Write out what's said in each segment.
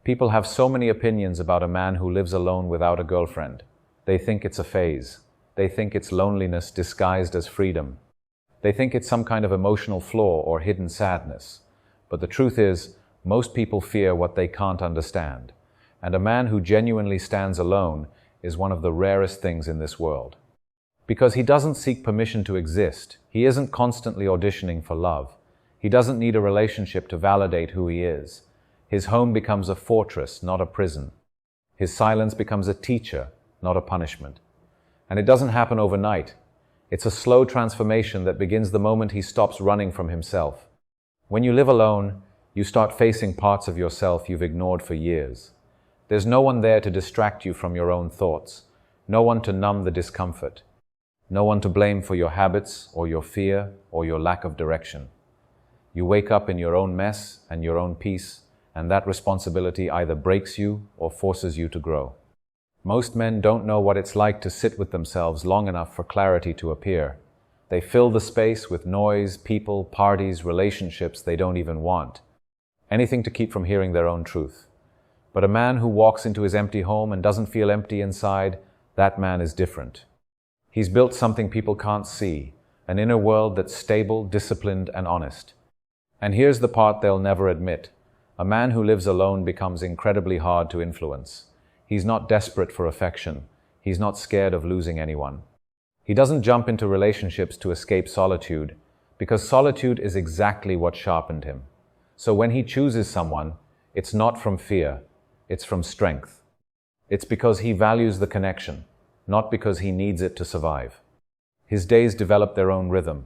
People have so many opinions about a man who lives alone without a girlfriend. They think it's a phase. They think it's loneliness disguised as freedom. They think it's some kind of emotional flaw or hidden sadness. But the truth is, most people fear what they can't understand. And a man who genuinely stands alone is one of the rarest things in this world. Because he doesn't seek permission to exist. He isn't constantly auditioning for love. He doesn't need a relationship to validate who he is. His home becomes a fortress, not a prison. His silence becomes a teacher, not a punishment. And it doesn't happen overnight. It's a slow transformation that begins the moment he stops running from himself. When you live alone, you start facing parts of yourself you've ignored for years. There's no one there to distract you from your own thoughts, no one to numb the discomfort, no one to blame for your habits or your fear or your lack of direction. You wake up in your own mess and your own peace, and that responsibility either breaks you or forces you to grow. Most men don't know what it's like to sit with themselves long enough for clarity to appear. They fill the space with noise, people, parties, relationships they don't even want. Anything to keep from hearing their own truth. But a man who walks into his empty home and doesn't feel empty inside, that man is different. He's built something people can't see, an inner world that's stable, disciplined, and honest. And here's the part they'll never admit. A man who lives alone becomes incredibly hard to influence. He's not desperate for affection. He's not scared of losing anyone. He doesn't jump into relationships to escape solitude, because solitude is exactly what sharpened him. So when he chooses someone, it's not from fear, it's from strength. It's because he values the connection, not because he needs it to survive. His days develop their own rhythm.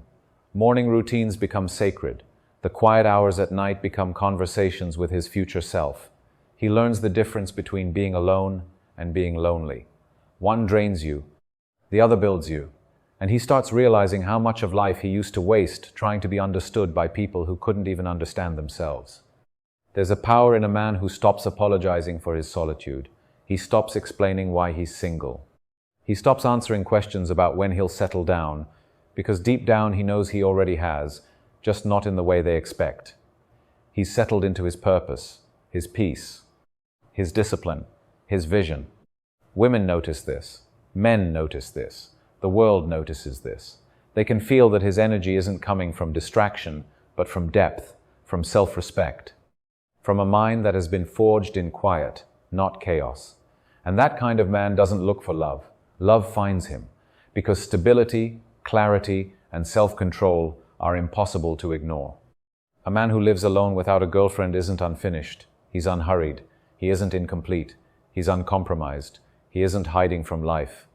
Morning routines become sacred. The quiet hours at night become conversations with his future self. He learns the difference between being alone and being lonely. One drains you, the other builds you. And he starts realizing how much of life he used to waste trying to be understood by people who couldn't even understand themselves. There's a power in a man who stops apologizing for his solitude. He stops explaining why he's single. He stops answering questions about when he'll settle down, because deep down he knows he already has, just not in the way they expect. He's settled into his purpose, his peace, his discipline, his vision. Women notice this. Men notice this. The world notices this. They can feel that his energy isn't coming from distraction, but from depth, from self-respect, from a mind that has been forged in quiet, not chaos. And that kind of man doesn't look for love. Love finds him, because stability, clarity, and self-control are impossible to ignore. A man who lives alone without a girlfriend isn't unfinished. He's unhurried. He isn't incomplete. He's uncompromised. He isn't hiding from life.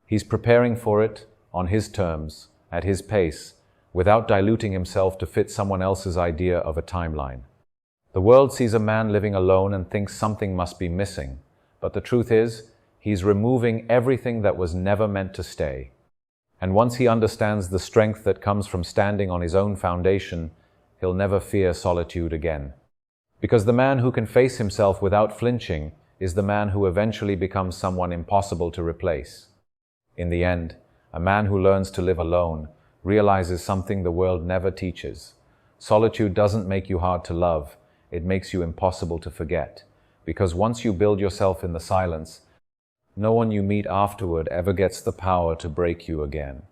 He's preparing for it on his terms, at his pace, without diluting himself to fit someone else's idea of a timeline. The world sees a man living alone and thinks something must be missing, but the truth is, he's removing everything that was never meant to stay. And once he understands the strength that comes from standing on his own foundation, he'll never fear solitude again. Because the man who can face himself without flinching is the man who eventually becomes someone impossible to replace. In the end, a man who learns to live alone realizes something the world never teaches. Solitude doesn't make you hard to love, it makes you impossible to forget. Because once you build yourself in the silence, no one you meet afterward ever gets the power to break you again.